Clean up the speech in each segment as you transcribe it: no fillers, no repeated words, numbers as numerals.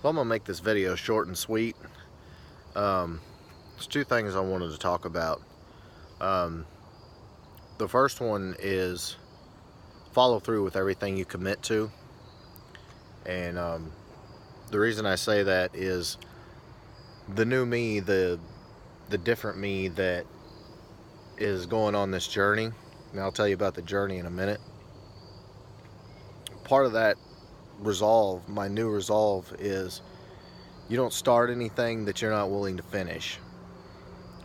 Well, I'm gonna make this video short and sweet. There's two things I wanted to talk about. Um, the first one is follow through with everything you commit to. And the reason I say that is the new me, the different me that is going on this journey. And I'll tell you about the journey in a minute. Part of that resolve, my new resolve, is you don't start anything that you're not willing to finish.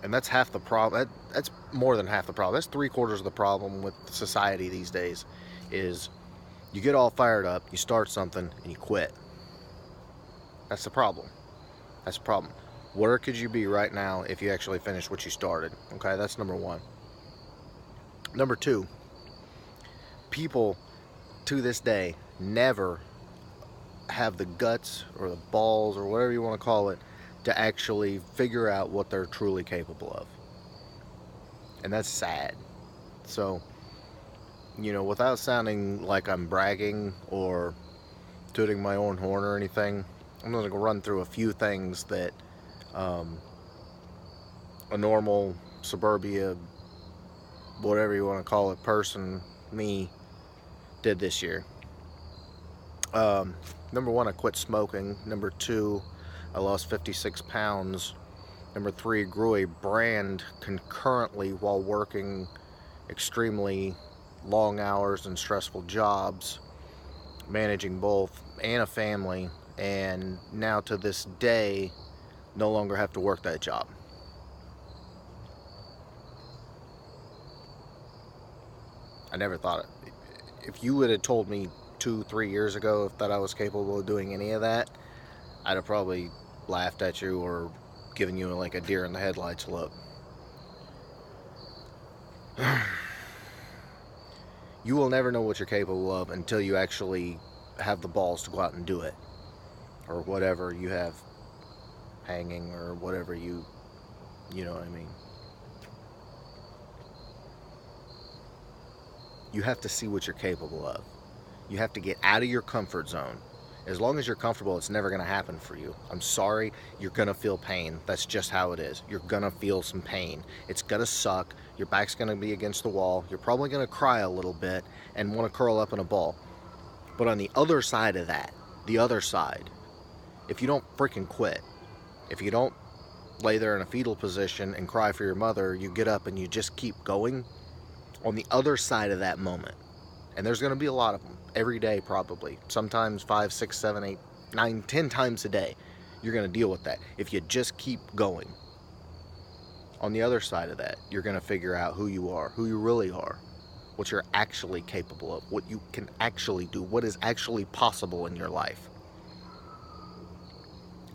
And that's half the problem. That's more than half the problem. That's 3/4 of the problem with society these days. Is you get all fired up, you start something, and you quit. That's the problem. That's the problem. Where could you be right now if you actually finished what you started? Okay, that's number one. Number two, people to this day never have the guts or the balls or whatever you want to call it to actually figure out what they're truly capable of. And that's sad. So, without sounding like I'm bragging or tooting my own horn or anything, I'm going to run through a few things that a normal suburbia, whatever you want to call it, person, me, did this year. Number one, I quit smoking. Number two, I lost 56 pounds. Number three, grew a brand concurrently while working extremely long hours and stressful jobs, managing both and a family, and now to this day no longer have to work that job. I never thought it. If you would have told me 2-3 years ago that I was capable of doing any of that, I'd have probably laughed at you or given you like a deer in the headlights look. You will never know what you're capable of until you actually have the balls to go out and do it, or whatever you have hanging, or whatever you know what I mean. You have to see what you're capable of. You have to get out of your comfort zone. As long as you're comfortable, it's never going to happen for you. I'm sorry, you're going to feel pain. That's just how it is. You're going to feel some pain. It's going to suck. Your back's going to be against the wall. You're probably going to cry a little bit and want to curl up in a ball. But on the other side of that, the other side, if you don't freaking quit, if you don't lay there in a fetal position and cry for your mother, you get up and you just keep going, on the other side of that moment, and there's going to be a lot of them every day, probably, sometimes 5, 6, 7, 8, 9, 10 times a day, you're going to deal with that. If you just keep going, on the other side of that, you're going to figure out who you are, who you really are, what you're actually capable of, what you can actually do, what is actually possible in your life.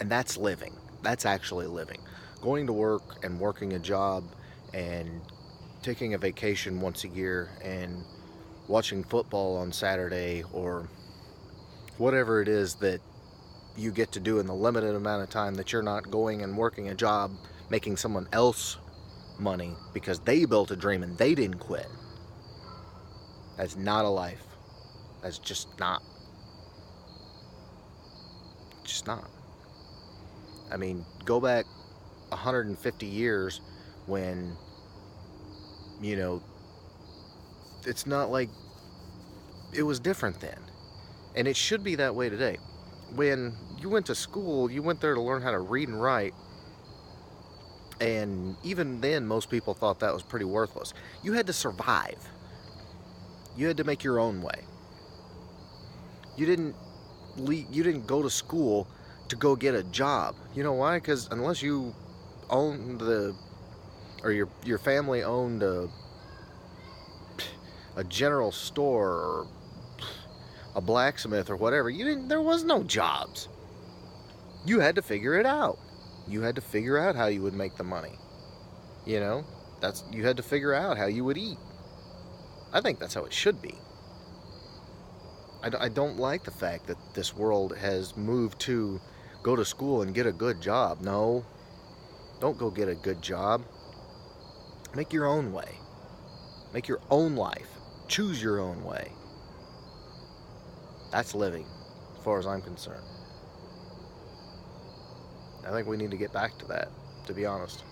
And that's living. That's actually living. Going to work and working a job and taking a vacation once a year and watching football on Saturday, or whatever it is that you get to do in the limited amount of time that you're not going and working a job, making someone else money because they built a dream and they didn't quit. That's not a life. That's just not. Just not. I mean, go back 150 years when, it's not like it was different then. And it should be that way today. When you went to school, you went there to learn how to read and write. And even then, most people thought that was pretty worthless. You had to survive. You had to make your own way. You didn't go to school to go get a job. You know why? Because unless you owned or your family owned a general store or a blacksmith or whatever, there was no jobs. You had to figure it out. You had to figure out how you would make the money. You had to figure out how you would eat. I think that's how it should be. I don't like the fact that this world has moved to go to school and get a good job. No, don't go get a good job. Make your own way. Make your own life. Choose your own way. That's living, as far as I'm concerned. I think we need to get back to that, to be honest.